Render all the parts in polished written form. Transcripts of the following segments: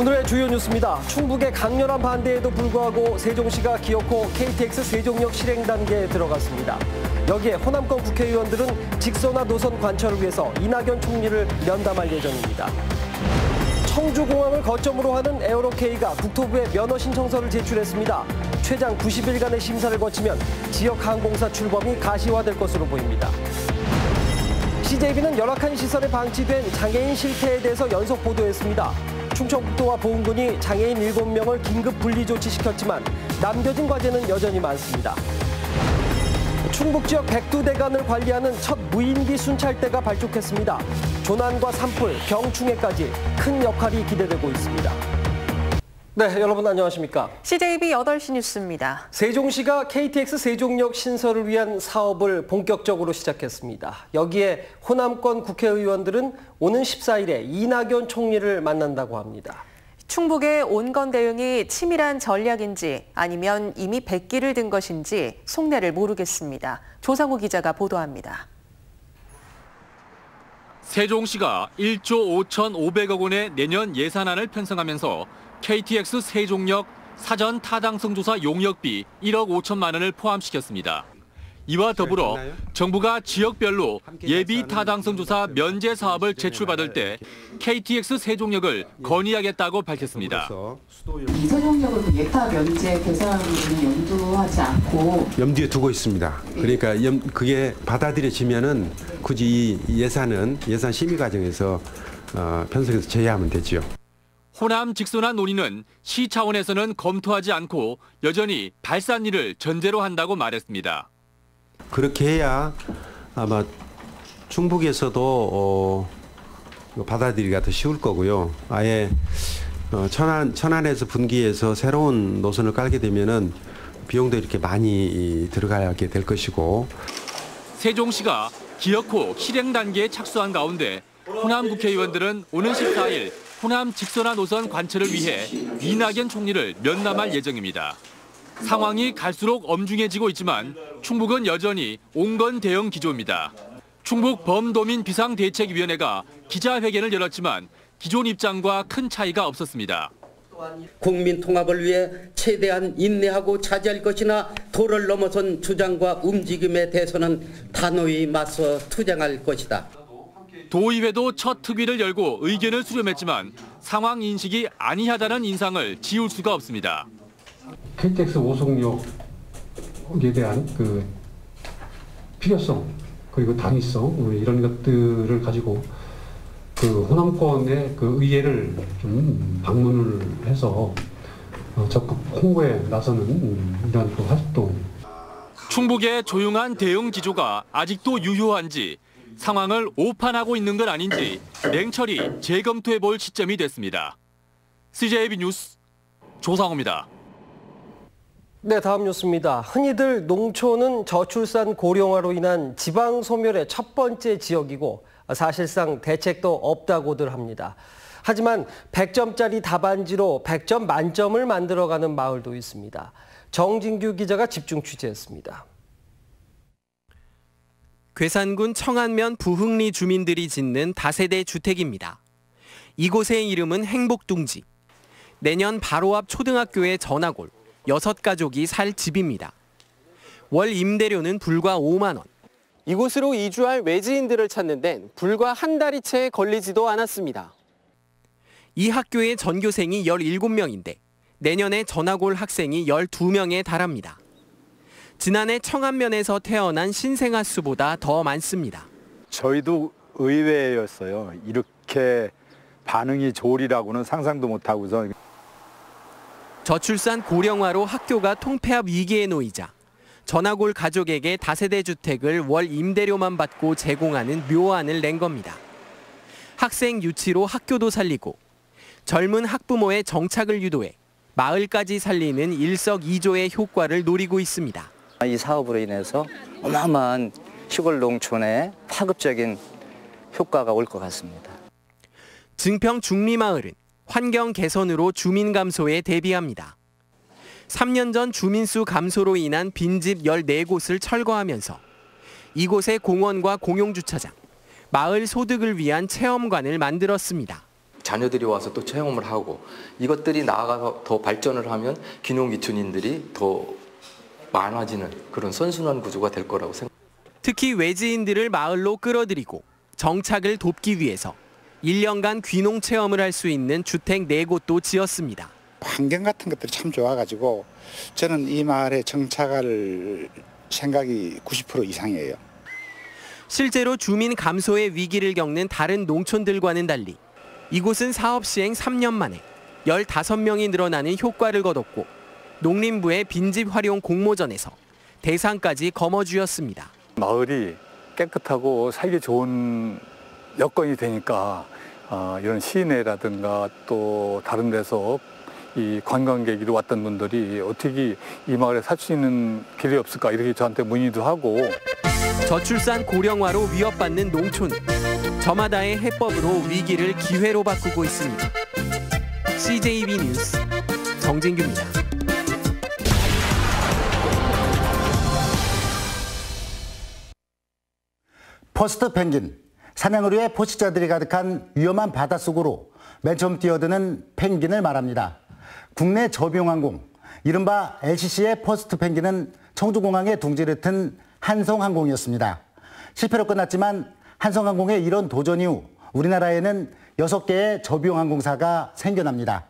오늘의 주요 뉴스입니다. 충북의 강렬한 반대에도 불구하고 세종시가 기어코 KTX 세종역 실행 단계에 들어갔습니다. 여기에 호남권 국회의원들은 직선화 노선 관철을 위해서 이낙연 총리를 면담할 예정입니다. 청주공항을 거점으로 하는 에어로K가 국토부에 면허 신청서를 제출했습니다. 최장 90일간의 심사를 거치면 지역 항공사 출범이 가시화될 것으로 보입니다. CJB는 열악한 시설에 방치된 장애인 실태에 대해서 연속 보도했습니다. 충청북도와 보훈군이 장애인 7명을 긴급 분리 조치시켰지만 남겨진 과제는 여전히 많습니다. 충북 지역 백두대간을 관리하는 첫 무인기 순찰대가 발족했습니다. 조난과 산불, 경충해까지 큰 역할이 기대되고 있습니다. 네, 여러분 안녕하십니까? CJB 8시 뉴스입니다. 세종시가 KTX 세종역 신설을 위한 사업을 본격적으로 시작했습니다. 여기에 호남권 국회의원들은 오는 14일에 이낙연 총리를 만난다고 합니다. 충북의 온건 대응이 치밀한 전략인지 아니면 이미 백기를 든 것인지 속내를 모르겠습니다. 조상우 기자가 보도합니다. 세종시가 1조 5,500억 원의 내년 예산안을 편성하면서 KTX 세종역 사전 타당성 조사 용역비 1억 5천만 원을 포함시켰습니다. 이와 더불어 정부가 지역별로 예비 타당성 조사 면제 사업을 제출받을 때 KTX 세종역을 건의하겠다고 밝혔습니다. 이 세종역은 예타 면제 대상으로는 염두하지 않고 염두에 두고 있습니다. 그러니까 그게 받아들여지면은 굳이 이 예산 심의 과정에서 편성해서 제외하면 되지요. 호남 직선화 논의는 시 차원에서는 검토하지 않고 여전히 발산일을 전제로 한다고 말했습니다. 그렇게 해야 아마 충북에서도 받아들이기가 더 쉬울 거고요. 아예 천안에서 분기해서 새로운 노선을 깔게 되면은 비용도 이렇게 많이 들어가게 될 것이고. 세종시가 기어코 실행 단계에 착수한 가운데 호남 국회의원들은 오는 14일 호남 직선화 노선 관철을 위해 이낙연 총리를 면담할 예정입니다. 상황이 갈수록 엄중해지고 있지만 충북은 여전히 온건 대응 기조입니다. 충북 범도민 비상대책위원회가 기자회견을 열었지만 기존 입장과 큰 차이가 없었습니다. 국민 통합을 위해 최대한 인내하고 차지할 것이나 도를 넘어선 주장과 움직임에 대해서는 단호히 맞서 투쟁할 것이다. 도의회도 첫 특위를 열고 의견을 수렴했지만 상황 인식이 아니하다는 인상을 지울 수가 없습니다. KTX 오송역에 대한 그 필요성 그리고 당위성 이런 것들을 가지고 그 호남권의 그 의회를 좀 방문을 해서 적극 홍보에 나서는 이런 그 활동. 충북의 조용한 대응 기조가 아직도 유효한지 상황을 오판하고 있는 건 아닌지 냉철히 재검토해볼 시점이 됐습니다. CJB 뉴스 조상우입니다. 네, 다음 뉴스입니다. 흔히들 농촌은 저출산 고령화로 인한 지방 소멸의 첫 번째 지역이고 사실상 대책도 없다고들 합니다. 하지만 100점짜리 답안지로 100점 만점을 만들어가는 마을도 있습니다. 정진규 기자가 집중 취재했습니다. 괴산군 청안면 부흥리 주민들이 짓는 다세대 주택입니다. 이곳의 이름은 행복둥지. 내년 바로 앞 초등학교의 전화골, 6가족이 살 집입니다. 월 임대료는 불과 5만 원. 이곳으로 이주할 외지인들을 찾는 데는 불과 한 달이 채 걸리지도 않았습니다. 이 학교의 전교생이 17명인데 내년에 전화골 학생이 12명에 달합니다. 지난해 청안면에서 태어난 신생아 수보다 더 많습니다. 저희도 의외였어요. 이렇게 반응이 좋으리라고는 상상도 못하고서. 저출산 고령화로 학교가 통폐합 위기에 놓이자 전화골 가족에게 다세대 주택을 월 임대료만 받고 제공하는 묘안을 낸 겁니다. 학생 유치로 학교도 살리고 젊은 학부모의 정착을 유도해 마을까지 살리는 일석이조의 효과를 노리고 있습니다. 이 사업으로 인해서 어마어마한 시골 농촌에 파급적인 효과가 올 것 같습니다. 증평 중리마을은 환경 개선으로 주민 감소에 대비합니다. 3년 전 주민수 감소로 인한 빈집 14곳을 철거하면서 이곳에 공원과 공용주차장, 마을 소득을 위한 체험관을 만들었습니다. 자녀들이 와서 또 체험을 하고 이것들이 나아가서 더 발전을 하면 귀농귀촌인들이 더 많아지는 그런 선순환 구조가 될 거라고 생각합니다. 특히 외지인들을 마을로 끌어들이고 정착을 돕기 위해서 1년간 귀농 체험을 할 수 있는 주택 4곳도 지었습니다. 환경 같은 것들이 참 좋아가지고 저는 이 마을에 정착할 생각이 90% 이상이에요. 실제로 주민 감소의 위기를 겪는 다른 농촌들과는 달리 이곳은 사업 시행 3년 만에 15명이 늘어나는 효과를 거뒀고 농림부의 빈집 활용 공모전에서 대상까지 거머쥐었습니다. 마을이 깨끗하고 살기 좋은 여건이 되니까 이런 시내라든가 또 다른 데서 이 관광객으로 왔던 분들이 어떻게 이 마을에 살 수 있는 길이 없을까 이렇게 저한테 문의도 하고. 저출산 고령화로 위협받는 농촌. 저마다의 해법으로 위기를 기회로 바꾸고 있습니다. CJB 뉴스 정진규입니다. 퍼스트 펭귄. 사냥을 위해 포식자들이 가득한 위험한 바닷속으로 맨 처음 뛰어드는 펭귄을 말합니다. 국내 저비용항공, 이른바 LCC의 퍼스트 펭귄은 청주공항에 둥지를 튼 한성항공이었습니다. 실패로 끝났지만 한성항공의 이런 도전 이후 우리나라에는 6개의 저비용항공사가 생겨납니다.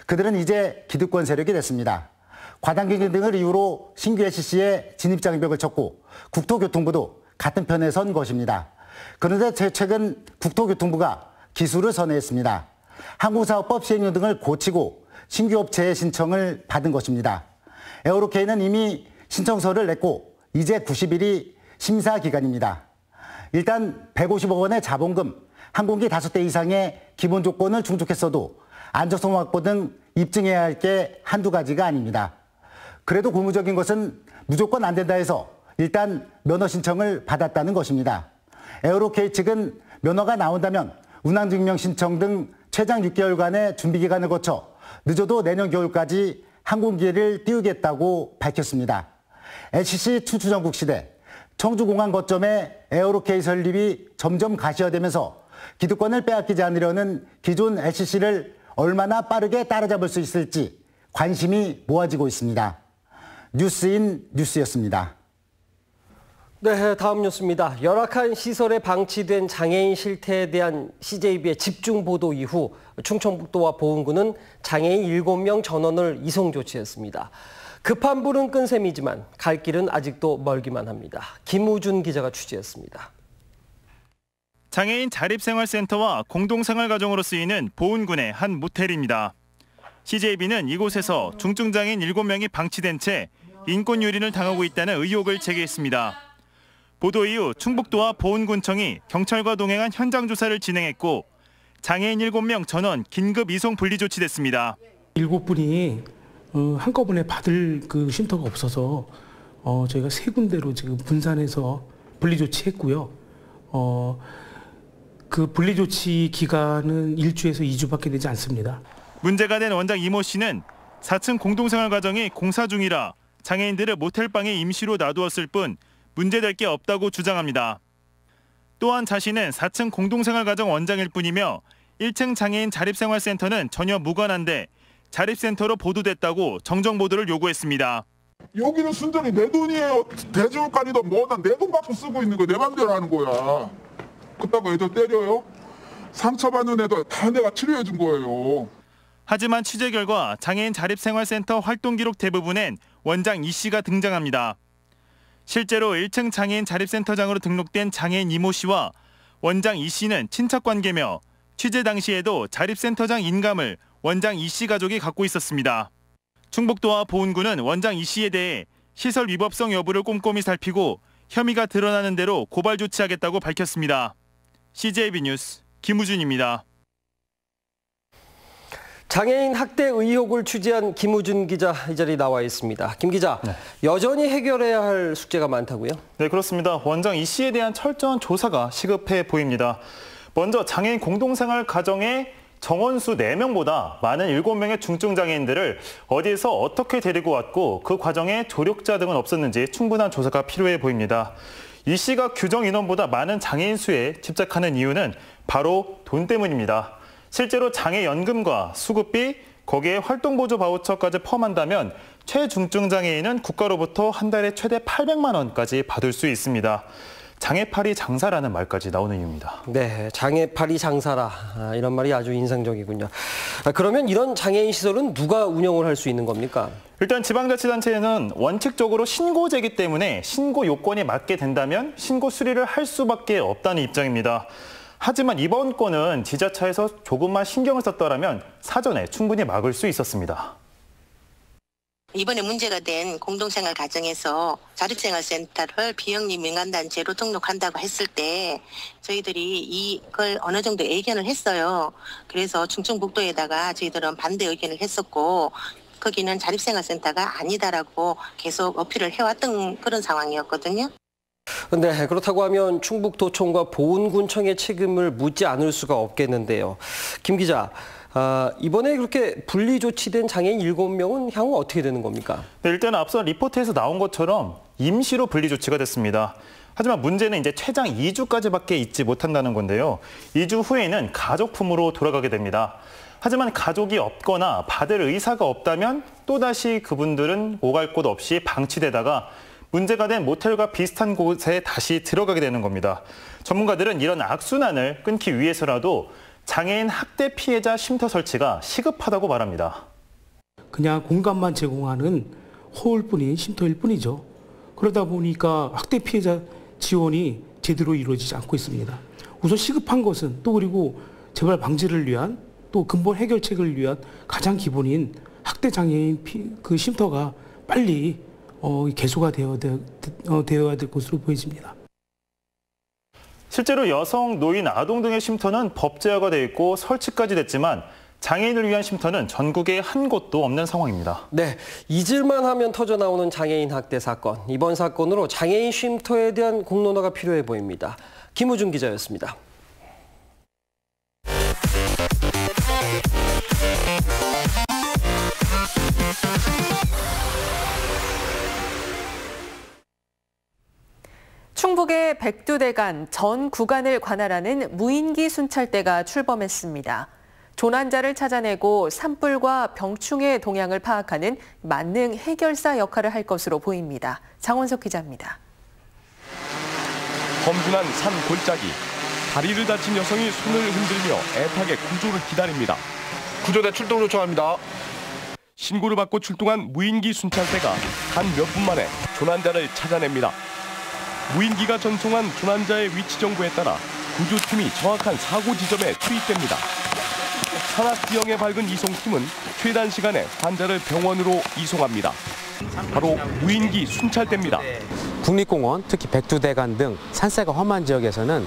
그들은 이제 기득권 세력이 됐습니다. 과당경쟁 등을 이유로 신규 LCC에 진입장벽을 쳤고 국토교통부도 같은 편에 선 것입니다. 그런데 최근 국토교통부가 기술을 선회했습니다. 항공사업법 시행령 등을 고치고 신규 업체의 신청을 받은 것입니다. 에어로케이는 이미 신청서를 냈고 이제 90일이 심사 기간입니다. 일단 150억 원의 자본금, 항공기 5대 이상의 기본 조건을 충족했어도 안전성 확보 등 입증해야 할 게 한두 가지가 아닙니다. 그래도 고무적인 것은 무조건 안 된다 해서 일단 면허 신청을 받았다는 것입니다. 에어로케이 측은 면허가 나온다면 운항증명 신청 등 최장 6개월간의 준비기간을 거쳐 늦어도 내년 겨울까지 항공기를 띄우겠다고 밝혔습니다. LCC 춘추전국 시대, 청주공항 거점에 에어로케이 설립이 점점 가시화되면서 기득권을 빼앗기지 않으려는 기존 LCC를 얼마나 빠르게 따라잡을 수 있을지 관심이 모아지고 있습니다. 뉴스인 뉴스였습니다. 네, 다음 뉴스입니다. 열악한 시설에 방치된 장애인 실태에 대한 CJB의 집중 보도 이후 충청북도와 보은군은 장애인 7명 전원을 이송 조치했습니다. 급한 불은 끈 셈이지만 갈 길은 아직도 멀기만 합니다. 김우준 기자가 취재했습니다. 장애인 자립생활센터와 공동생활가정으로 쓰이는 보은군의 한 모텔입니다. CJB는 이곳에서 중증장애인 7명이 방치된 채 인권유린을 당하고 있다는 의혹을 제기했습니다. 보도 이후 충북도와 보은군청이 경찰과 동행한 현장 조사를 진행했고 장애인 7명 전원 긴급 이송 분리 조치됐습니다. 7분이 한꺼번에 받을 그 쉼터가 없어서 저희가 3군데로 지금 분산해서 분리 조치했고요. 그 분리 조치 기간은 1주에서 2주밖에 되지 않습니다. 문제가 된 원장 이모 씨는 4층 공동생활가정이 공사 중이라 장애인들을 모텔방에 임시로 놔두었을 뿐 문제될 게 없다고 주장합니다. 또한 자신은 4층 공동생활가정 원장일 뿐이며 1층 장애인 자립생활센터는 전혀 무관한데 자립센터로 보도됐다고 정정보도를 요구했습니다. 여기는 순전히 내 돈이에요. 대주물관이든 뭐든 내 돈 갖고 쓰고 있는 거 내 맘대로 하는 거야. 그렇다고 애들 때려요? 상처받는 애들 다 내가 치료해 준 거예요. 하지만 취재 결과 장애인 자립생활센터 활동 기록 대부분엔 원장 이 씨가 등장합니다. 실제로 1층 장애인 자립센터장으로 등록된 장애인 이모 씨와 원장 이 씨는 친척 관계며 취재 당시에도 자립센터장 인감을 원장 이 씨 가족이 갖고 있었습니다. 충북도와 보은군은 원장 이 씨에 대해 시설 위법성 여부를 꼼꼼히 살피고 혐의가 드러나는 대로 고발 조치하겠다고 밝혔습니다. CJB 뉴스 김우준입니다. 장애인 학대 의혹을 취재한 김우준 기자 이 자리에 나와 있습니다. 김 기자, 네. 여전히 해결해야 할 숙제가 많다고요? 네, 그렇습니다. 원장 이 씨에 대한 철저한 조사가 시급해 보입니다. 먼저 장애인 공동생활 가정의 정원수 4명보다 많은 7명의 중증장애인들을 어디에서 어떻게 데리고 왔고 그 과정에 조력자 등은 없었는지 충분한 조사가 필요해 보입니다. 이 씨가 규정 인원보다 많은 장애인 수에 집착하는 이유는 바로 돈 때문입니다. 실제로 장애연금과 수급비, 거기에 활동보조 바우처까지 포함한다면 최중증 장애인은 국가로부터 한 달에 최대 800만 원까지 받을 수 있습니다. 장애팔이 장사라는 말까지 나오는 이유입니다. 네, 장애팔이 장사라. 이런 말이 아주 인상적이군요. 그러면 이런 장애인 시설은 누가 운영을 할 수 있는 겁니까? 일단 지방자치단체는 원칙적으로 신고제이기 때문에 신고 요건이 맞게 된다면 신고 수리를 할 수밖에 없다는 입장입니다. 하지만 이번 건은 지자체에서 조금만 신경을 썼더라면 사전에 충분히 막을 수 있었습니다. 이번에 문제가 된 공동생활 가정에서 자립생활센터를 비영리 민간단체로 등록한다고 했을 때 저희들이 이걸 어느 정도 의견을 했어요. 그래서 충청북도에다가 저희들은 반대 의견을 했었고 거기는 자립생활센터가 아니다라고 계속 어필을 해왔던 그런 상황이었거든요. 네, 그렇다고 하면 충북도청과 보훈군청의 책임을 묻지 않을 수가 없겠는데요. 김 기자, 이번에 그렇게 분리 조치된 장애인 7명은 향후 어떻게 되는 겁니까? 네, 일단 앞서 리포트에서 나온 것처럼 임시로 분리 조치가 됐습니다. 하지만 문제는 이제 최장 2주까지밖에 있지 못한다는 건데요. 2주 후에는 가족품으로 돌아가게 됩니다. 하지만 가족이 없거나 받을 의사가 없다면 또다시 그분들은 오갈 곳 없이 방치되다가 문제가 된 모텔과 비슷한 곳에 다시 들어가게 되는 겁니다. 전문가들은 이런 악순환을 끊기 위해서라도 장애인 학대 피해자 쉼터 설치가 시급하다고 말합니다. 그냥 공간만 제공하는 홀뿐인 쉼터일 뿐이죠. 그러다 보니까 학대 피해자 지원이 제대로 이루어지지 않고 있습니다. 우선 시급한 것은 또 그리고 재발 방지를 위한 또 근본 해결책을 위한 가장 기본인 학대 장애인 그 쉼터가 빨리 개소가 되어야 될 것으로 보여집니다. 실제로 여성, 노인, 아동 등의 쉼터는 법제화가 돼 있고 설치까지 됐지만 장애인을 위한 쉼터는 전국에 한 곳도 없는 상황입니다. 네, 잊을만 하면 터져나오는 장애인 학대 사건. 이번 사건으로 장애인 쉼터에 대한 공론화가 필요해 보입니다. 김우중 기자였습니다. 충북의 백두대간 전 구간을 관할하는 무인기 순찰대가 출범했습니다. 조난자를 찾아내고 산불과 병충해 동향을 파악하는 만능 해결사 역할을 할 것으로 보입니다. 장원석 기자입니다. 험준한 산 골짜기, 다리를 다친 여성이 손을 흔들며 애타게 구조를 기다립니다. 구조대 출동 요청합니다. 신고를 받고 출동한 무인기 순찰대가 단 몇 분 만에 조난자를 찾아냅니다. 무인기가 전송한 조난자의 위치 정보에 따라 구조팀이 정확한 사고 지점에 투입됩니다. 산악지형에 밝은 이송팀은 최단 시간에 환자를 병원으로 이송합니다. 바로 무인기 순찰대입니다. 국립공원, 특히 백두대간 등 산세가 험한 지역에서는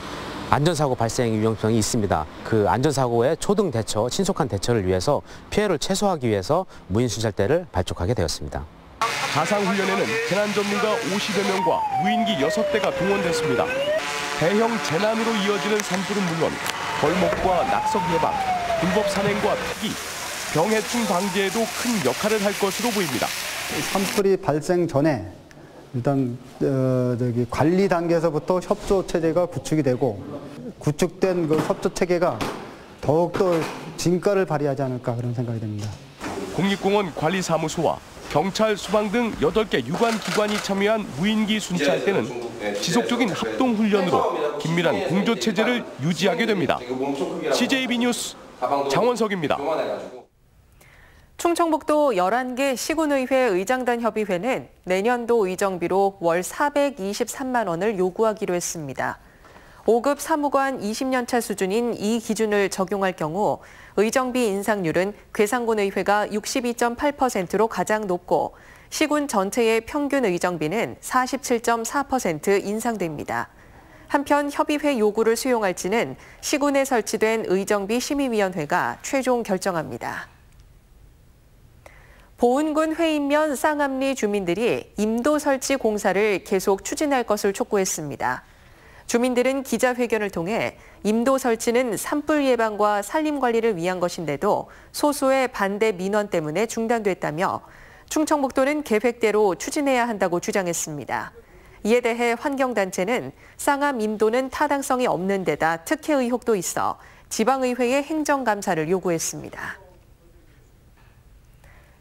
안전사고 발생 위험성이 있습니다. 그 안전사고의 초등 대처, 신속한 대처를 위해서 피해를 최소화하기 위해서 무인순찰대를 발족하게 되었습니다. 가상훈련에는 재난 전문가 50여 명과 무인기 6대가 동원됐습니다. 대형 재난으로 이어지는 산불은 물론 벌목과 낙석 예방, 불법 산행과 투기, 병해충 방지에도 큰 역할을 할 것으로 보입니다. 산불이 발생 전에 일단 관리 단계에서부터 협조 체제가 구축이 되고 구축된 그 협조 체계가 더욱더 진가를 발휘하지 않을까 그런 생각이 듭니다. 국립공원 관리사무소와 경찰, 소방 등 8개 유관기관이 참여한 무인기 순찰대는 지속적인 합동훈련으로 긴밀한 공조체제를 유지하게 됩니다. CJB 뉴스 장원석입니다. 충청북도 11개 시군의회 의장단 협의회는 내년도 의정비로 월 423만 원을 요구하기로 했습니다. 5급 사무관 20년차 수준인 이 기준을 적용할 경우 의정비 인상률은 괴산군의회가 62.8%로 가장 높고 시군 전체의 평균 의정비는 47.4% 인상됩니다. 한편 협의회 요구를 수용할지는 시군에 설치된 의정비 심의위원회가 최종 결정합니다. 보은군 회인면 쌍암리 주민들이 임도 설치 공사를 계속 추진할 것을 촉구했습니다. 주민들은 기자회견을 통해 임도 설치는 산불 예방과 산림 관리를 위한 것인데도 소수의 반대 민원 때문에 중단됐다며 충청북도는 계획대로 추진해야 한다고 주장했습니다. 이에 대해 환경단체는 쌍암 임도는 타당성이 없는 데다 특혜 의혹도 있어 지방의회에 행정감사를 요구했습니다.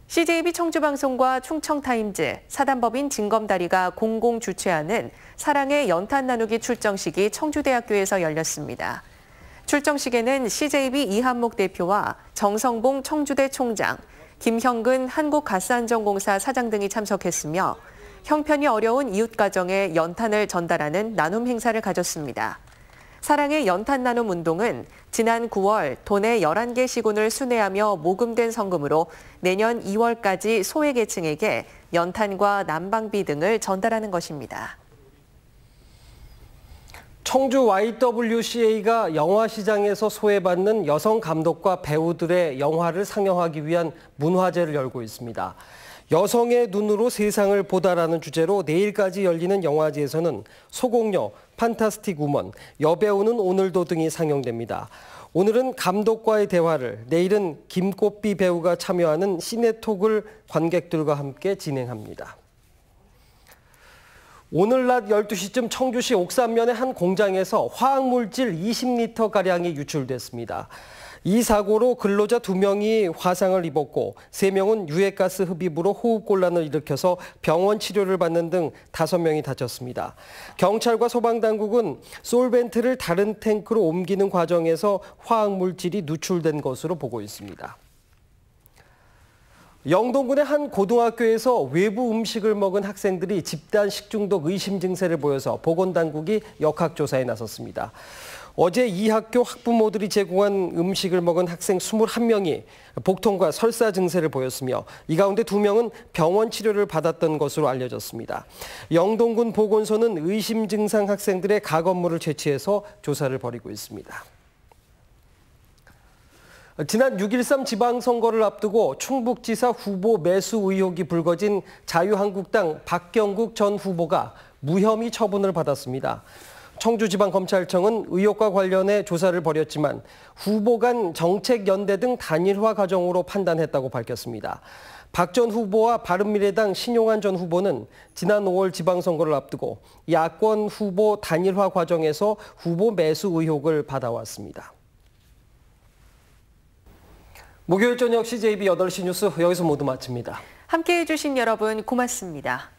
CJB 청주방송과 충청타임즈, 사단법인 진검다리가 공공 주최하는 사랑의 연탄 나누기 출정식이 청주대학교에서 열렸습니다. 출정식에는 CJB 이한목 대표와 정성봉 청주대 총장, 김형근 한국가스안전공사 사장 등이 참석했으며 형편이 어려운 이웃 가정에 연탄을 전달하는 나눔 행사를 가졌습니다. 사랑의 연탄 나눔 운동은 지난 9월 도내 11개 시군을 순회하며 모금된 성금으로 내년 2월까지 소외계층에게 연탄과 난방비 등을 전달하는 것입니다. 청주 YWCA가 영화 시장에서 소외받는 여성 감독과 배우들의 영화를 상영하기 위한 문화제를 열고 있습니다. 여성의 눈으로 세상을 보다라는 주제로 내일까지 열리는 영화제에서는 소공녀, 판타스틱 우먼, 여배우는 오늘도 등이 상영됩니다. 오늘은 감독과의 대화를, 내일은 김꽃비 배우가 참여하는 시네톡을 관객들과 함께 진행합니다. 오늘 낮 12시쯤 청주시 옥산면의 한 공장에서 화학물질 20리터가량이 유출됐습니다. 이 사고로 근로자 2명이 화상을 입었고 3명은 유해가스 흡입으로 호흡곤란을 일으켜서 병원 치료를 받는 등 5명이 다쳤습니다. 경찰과 소방당국은 솔벤트를 다른 탱크로 옮기는 과정에서 화학물질이 누출된 것으로 보고 있습니다. 영동군의 한 고등학교에서 외부 음식을 먹은 학생들이 집단 식중독 의심 증세를 보여서 보건당국이 역학조사에 나섰습니다. 어제 이 학교 학부모들이 제공한 음식을 먹은 학생 21명이 복통과 설사 증세를 보였으며 이 가운데 2명은 병원 치료를 받았던 것으로 알려졌습니다. 영동군 보건소는 의심 증상 학생들의 가건물을 채취해서 조사를 벌이고 있습니다. 지난 6.13 지방선거를 앞두고 충북지사 후보 매수 의혹이 불거진 자유한국당 박경국 전 후보가 무혐의 처분을 받았습니다. 청주지방검찰청은 의혹과 관련해 조사를 벌였지만 후보 간 정책연대 등 단일화 과정으로 판단했다고 밝혔습니다. 박 전 후보와 바른미래당 신용환 전 후보는 지난 5월 지방선거를 앞두고 야권 후보 단일화 과정에서 후보 매수 의혹을 받아왔습니다. 목요일 저녁 CJB 8시 뉴스 여기서 모두 마칩니다. 함께해 주신 여러분 고맙습니다.